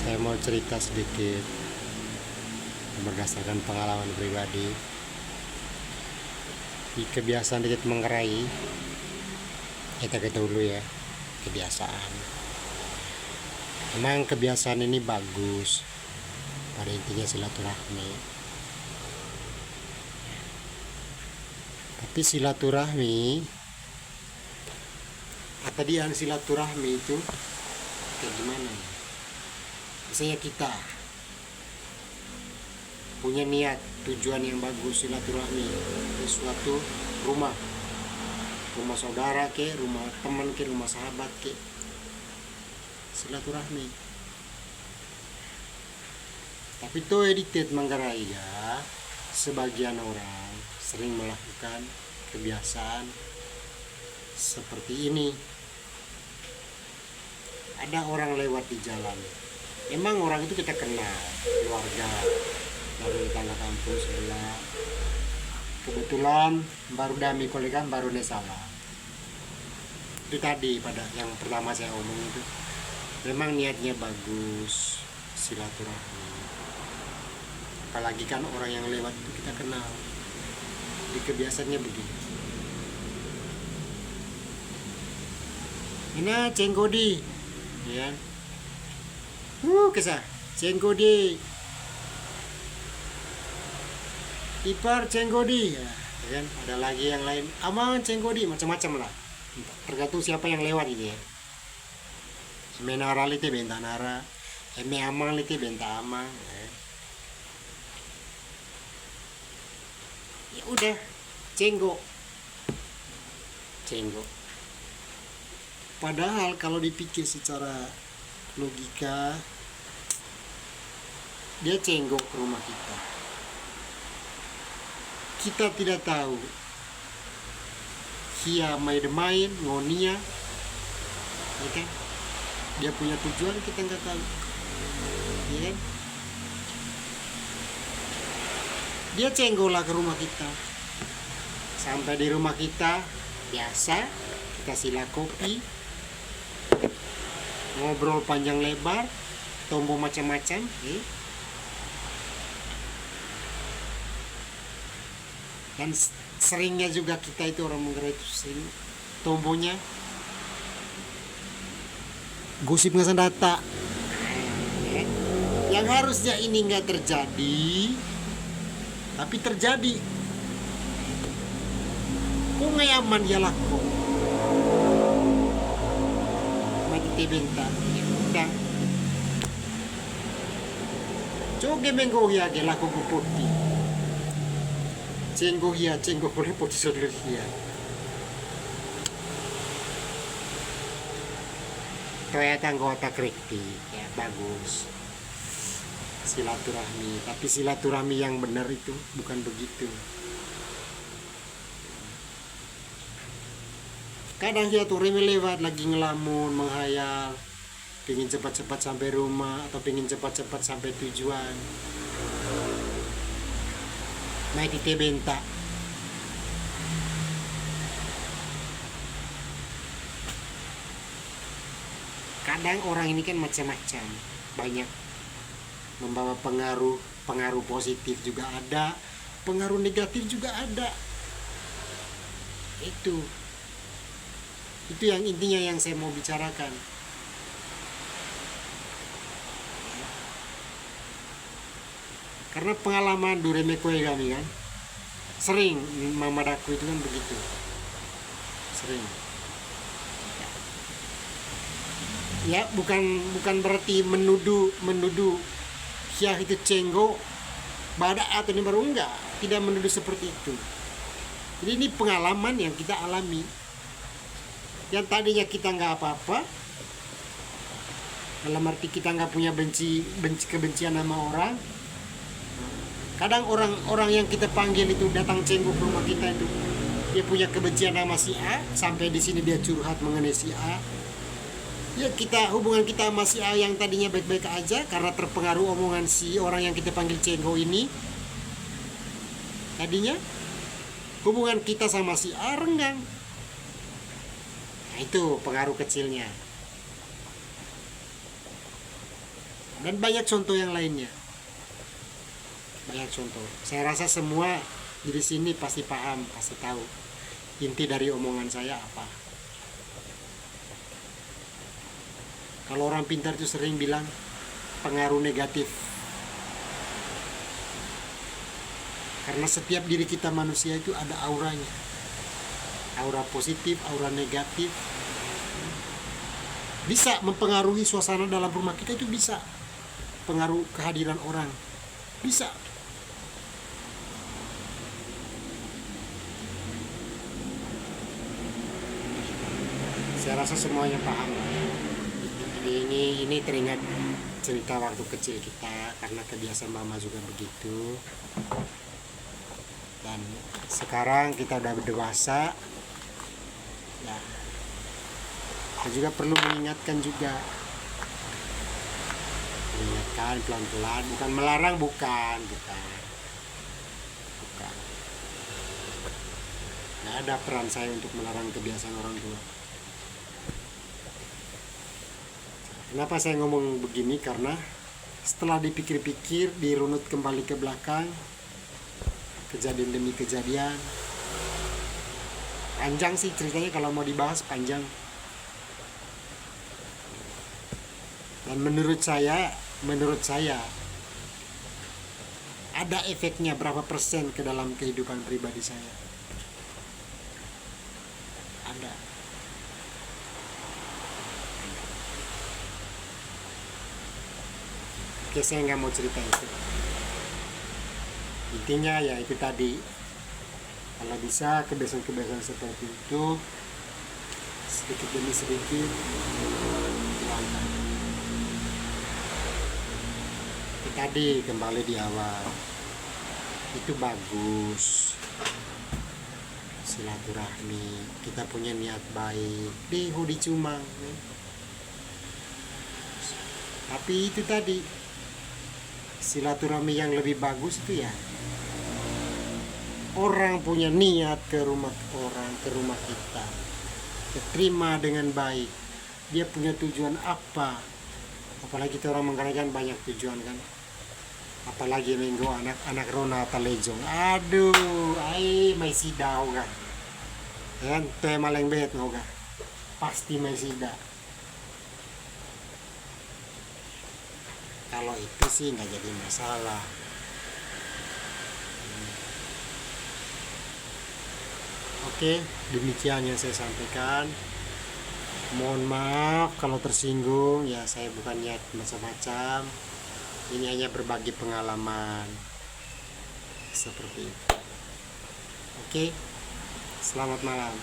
Saya mau cerita sedikit berdasarkan pengalaman pribadi. Di kebiasaan dikit menggerai, kita dulu ya, kebiasaan. Memang kebiasaan ini bagus, pada intinya silaturahmi. Tapi silaturahmi, tadi yang silaturahmi itu kayak gimana? Misalnya kita punya niat tujuan yang bagus silaturahmi di suatu rumah saudara ke, rumah teman ke, rumah sahabat ke, silaturahmi. Tapi itu edited manggarai ya, sebagian orang sering melakukan kebiasaan seperti ini. Ada orang lewat di jalan, emang orang itu kita kenal, keluarga dari tetangga kampung sebelah, kebetulan baru dami kolekan baru salah. Itu tadi pada yang pertama saya omong itu, memang niatnya bagus silaturahmi, apalagi kan orang yang lewat itu kita kenal, di kebiasaannya begini. Ini cenggodi ya, kisah cenggodi ipar cenggodi ya, kan ada lagi yang lain amang cenggodi, macam-macam lah, tergantung siapa yang lewat ini ya. Semenara lite benta nara, eme amang lite benta amang ya. Ya udah, cenggo. Padahal kalau dipikir secara logika, dia cenggok ke rumah kita. Kita tidak tahu dia main ngonia, ya kan? Dia punya tujuan kita nggak tahu, ya kan? Dia cenggolah ke rumah kita. Sampai di rumah kita, biasa kita sila kopi, ngobrol panjang lebar, tombo macam-macam. Dan seringnya juga kita itu orang Manggarai itu sering tombonya gosip nggak data. Yang harusnya ini nggak terjadi, tapi terjadi. Kung ngayaman dia laku, mati benta, udah. Coge menggo ya ge laku putih. Cenggo boleh putih saudara hia. Ternyata anggota kripti, ya bagus. Silaturahmi, tapi silaturahmi yang benar itu bukan begitu. Kadang dia tuh reme lewat lagi ngelamun, menghayal, pengen cepat-cepat sampai rumah atau pengen cepat-cepat sampai tujuan. Main di benta. Kadang orang ini kan macam-macam, banyak membawa pengaruh positif juga ada, pengaruh negatif juga ada. Itu yang intinya yang saya mau bicarakan. Karena pengalaman Duremekoe kami kan, sering mamadaku itu kan begitu, sering. Ya bukan berarti menuduh Syah itu cenggo, badak atau ini baru enggak, tidak menuduh seperti itu. Jadi ini pengalaman yang kita alami. Yang tadinya kita nggak apa-apa, dalam arti kita nggak punya kebencian sama orang. Kadang orang yang kita panggil itu datang cenggo ke rumah kita itu, dia punya kebencian sama si A, sampai di sini dia curhat mengenai si A. Ya hubungan kita sama si A yang tadinya baik-baik aja karena terpengaruh omongan si orang yang kita panggil cenggo ini. Tadinya hubungan kita sama si A renggang. Nah, itu pengaruh kecilnya. Dan banyak contoh yang lainnya. Banyak contoh. Saya rasa semua di sini pasti paham, pasti tahu inti dari omongan saya apa. Kalau orang pintar itu sering bilang pengaruh negatif. Karena setiap diri kita manusia itu ada auranya. Aura positif, aura negatif. Bisa mempengaruhi suasana dalam rumah kita, itu bisa. Pengaruh kehadiran orang. Bisa. Saya rasa semuanya paham. Jadi ini teringat cerita waktu kecil kita, karena kebiasaan mama juga begitu. Dan sekarang kita udah dewasa. Ya, kita juga perlu mengingatkan juga. Mengingatkan pelan-pelan, bukan melarang, bukan. Nggak ada peran saya untuk melarang kebiasaan orang tua. Kenapa saya ngomong begini? Karena setelah dipikir-pikir, dirunut kembali ke belakang, kejadian demi kejadian, panjang sih ceritanya, kalau mau dibahas panjang. Dan menurut saya ada efeknya berapa persen ke dalam kehidupan pribadi saya. Ada. Oke, saya nggak mau cerita itu. Intinya ya itu tadi. Kalau bisa kebiasaan-kebiasaan seperti itu sedikit demi sedikit hilangkan. Itu tadi, kembali di awal. Itu bagus. Silaturahmi, kita punya niat baik di Hudi Cumang. Tapi itu tadi, silaturahmi yang lebih bagus itu ya orang punya niat ke rumah orang, ke rumah kita, terima dengan baik. Dia punya tujuan apa? Apalagi kita orang Manggarai kan banyak tujuan kan. Apalagi minggu anak Rona Talejong. Aduh, may sida ho ga. Kan, tema maleng bet ho ga. Pasti may sida. Kalau itu sih nggak jadi masalah. Oke, demikian yang saya sampaikan. Mohon maaf kalau tersinggung, ya saya bukan niat macam-macam. Ini hanya berbagi pengalaman seperti itu. Oke, selamat malam.